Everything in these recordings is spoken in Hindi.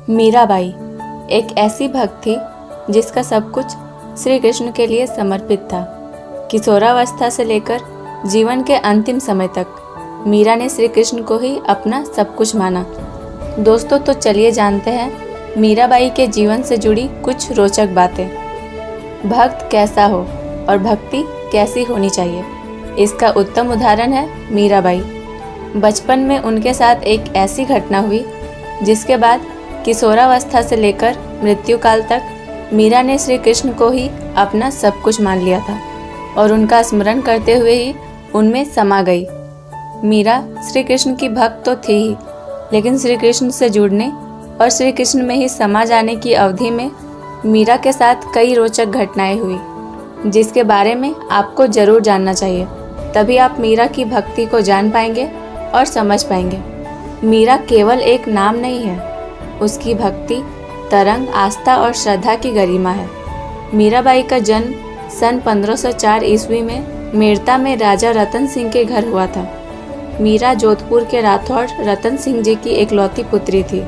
मीराबाई एक ऐसी भक्त थी जिसका सब कुछ श्री कृष्ण के लिए समर्पित था। किशोरावस्था से लेकर जीवन के अंतिम समय तक मीरा ने श्री कृष्ण को ही अपना सब कुछ माना। दोस्तों, तो चलिए जानते हैं मीराबाई के जीवन से जुड़ी कुछ रोचक बातें। भक्त कैसा हो और भक्ति कैसी होनी चाहिए, इसका उत्तम उदाहरण है मीराबाई। बचपन में उनके साथ एक ऐसी घटना हुई जिसके बाद किशोरावस्था से लेकर मृत्यु काल तक मीरा ने श्री कृष्ण को ही अपना सब कुछ मान लिया था और उनका स्मरण करते हुए ही उनमें समा गई। मीरा श्री कृष्ण की भक्त तो थी ही, लेकिन श्री कृष्ण से जुड़ने और श्री कृष्ण में ही समा जाने की अवधि में मीरा के साथ कई रोचक घटनाएं हुई, जिसके बारे में आपको जरूर जानना चाहिए। तभी आप मीरा की भक्ति को जान पाएंगे और समझ पाएंगे। मीरा केवल एक नाम नहीं है, उसकी भक्ति, तरंग, आस्था और श्रद्धा की गरिमा है। मीराबाई का जन्म सन 1504 ईस्वी में मेड़ता में राजा रतन सिंह के घर हुआ था। मीरा जोधपुर के राठौड़ रतन सिंह जी की इकलौती पुत्री थी।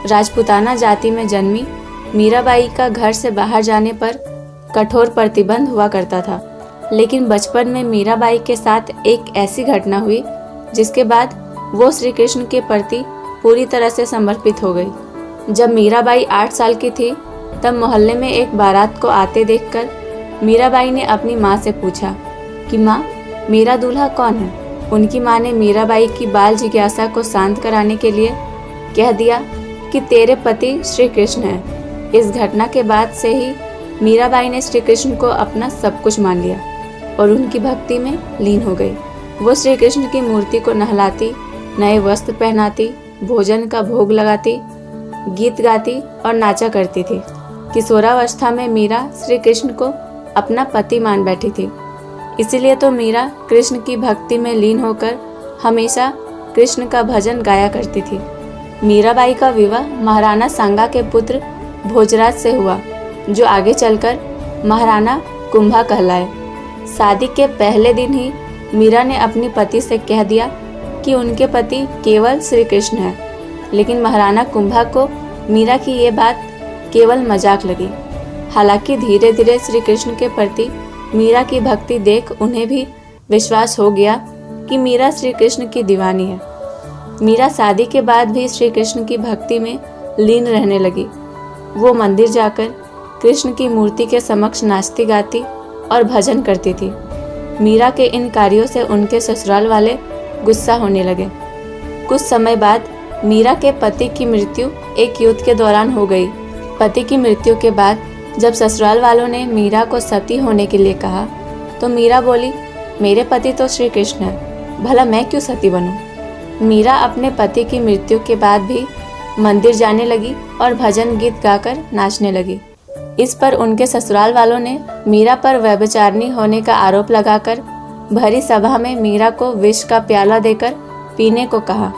राजपूताना जाति में जन्मी मीराबाई का घर से बाहर जाने पर कठोर प्रतिबंध हुआ करता था, लेकिन बचपन में मीराबाई के साथ एक ऐसी घटना हुई जिसके बाद वो श्री कृष्ण के प्रति पूरी तरह से समर्पित हो गई। जब मीराबाई 8 साल की थी तब मोहल्ले में एक बारात को आते देखकर मीराबाई ने अपनी माँ से पूछा कि माँ, मेरा दूल्हा कौन है। उनकी माँ ने मीराबाई की बाल जिज्ञासा को शांत कराने के लिए कह दिया कि तेरे पति श्री कृष्ण हैं। इस घटना के बाद से ही मीराबाई ने श्री कृष्ण को अपना सब कुछ मान लिया और उनकी भक्ति में लीन हो गई। वो श्री कृष्ण की मूर्ति को नहलाती, नए वस्त्र पहनाती, भोजन का भोग लगाती, गीत गाती और नाचा करती थी। किशोरावस्था में मीरा श्री कृष्ण को अपना पति मान बैठी थी। इसीलिए तो मीरा कृष्ण की भक्ति में लीन होकर हमेशा कृष्ण का भजन गाया करती थी। मीराबाई का विवाह महाराणा सांगा के पुत्र भोजराज से हुआ, जो आगे चलकर महाराणा कुंभा कहलाए। शादी के पहले दिन ही मीरा ने अपने पति से कह दिया कि उनके पति केवल श्री कृष्ण है, लेकिन महाराणा कुंभा को मीरा की ये बात केवल मजाक लगी। हालांकि धीरे धीरे श्री कृष्ण के प्रति मीरा की भक्ति देख उन्हें भी विश्वास हो गया कि मीरा श्री कृष्ण की दीवानी है। मीरा शादी के बाद भी श्री कृष्ण की भक्ति में लीन रहने लगी। वो मंदिर जाकर कृष्ण की मूर्ति के समक्ष नाचती गाती और भजन करती थी। मीरा के इन कार्यों से उनके ससुराल वाले गुस्सा होने लगे। कुछ समय बाद मीरा के पति की मृत्यु एक युद्ध के दौरान हो गई। पति की मृत्यु के बाद जब ससुराल वालों ने मीरा को सती होने के लिए कहा तो मीरा बोली, मेरे पति तो श्री कृष्ण है, भला मैं क्यों सती बनूं। मीरा अपने पति की मृत्यु के बाद भी मंदिर जाने लगी और भजन गीत गाकर नाचने लगी। इस पर उनके ससुराल वालों ने मीरा पर व्यभिचारिणी होने का आरोप लगाकर भरी सभा में मीरा को विष का प्याला देकर पीने को कहा।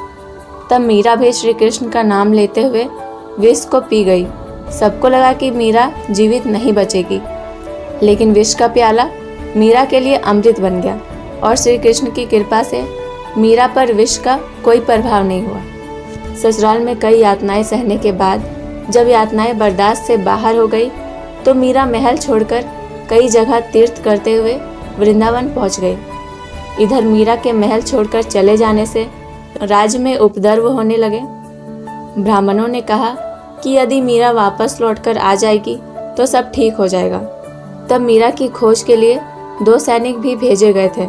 तब मीरा भी श्री कृष्ण का नाम लेते हुए विष को पी गई। सबको लगा कि मीरा जीवित नहीं बचेगी, लेकिन विष का प्याला मीरा के लिए अमृत बन गया और श्री कृष्ण की कृपा से मीरा पर विष का कोई प्रभाव नहीं हुआ। ससुराल में कई यातनाएं सहने के बाद जब यातनाएं बर्दाश्त से बाहर हो गई तो मीरा महल छोड़कर कई जगह तीर्थ करते हुए वृंदावन पहुंच गई। इधर मीरा के महल छोड़कर चले जाने से राज्य में उपद्रव होने लगे। ब्राह्मणों ने कहा कि यदि मीरा वापस लौटकर आ जाएगी तो सब ठीक हो जाएगा। तब मीरा की खोज के लिए 2 सैनिक भी भेजे गए थे।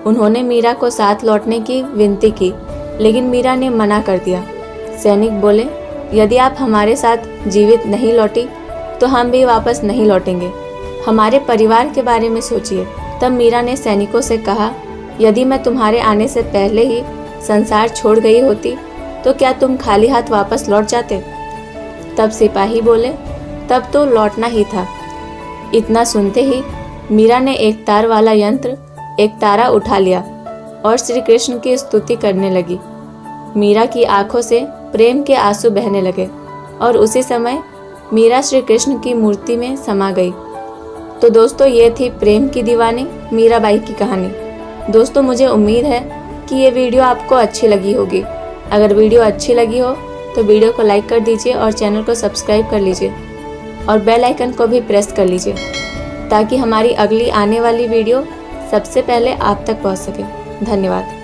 उन्होंने मीरा को साथ लौटने की विनती की, लेकिन मीरा ने मना कर दिया। सैनिक बोले, यदि आप हमारे साथ जीवित नहीं लौटी तो हम भी वापस नहीं लौटेंगे। हमारे परिवार के बारे में सोचिए। तब मीरा ने सैनिकों से कहा, यदि मैं तुम्हारे आने से पहले ही संसार छोड़ गई होती तो क्या तुम खाली हाथ वापस लौट जाते। तब सिपाही बोले, तब तो लौटना ही था। इतना सुनते ही मीरा ने एक तार वाला यंत्र एक तारा उठा लिया और श्री कृष्ण की स्तुति करने लगी। मीरा की आंखों से प्रेम के आंसू बहने लगे और उसी समय मीरा श्री कृष्ण की मूर्ति में समा गई। तो दोस्तों, ये थी प्रेम की दीवानी मीराबाई की कहानी। दोस्तों, मुझे उम्मीद है कि ये वीडियो आपको अच्छी लगी होगी। अगर वीडियो अच्छी लगी हो तो वीडियो को लाइक कर दीजिए और चैनल को सब्सक्राइब कर लीजिए और बेल आइकन को भी प्रेस कर लीजिए ताकि हमारी अगली आने वाली वीडियो सबसे पहले आप तक पहुंच सके। धन्यवाद।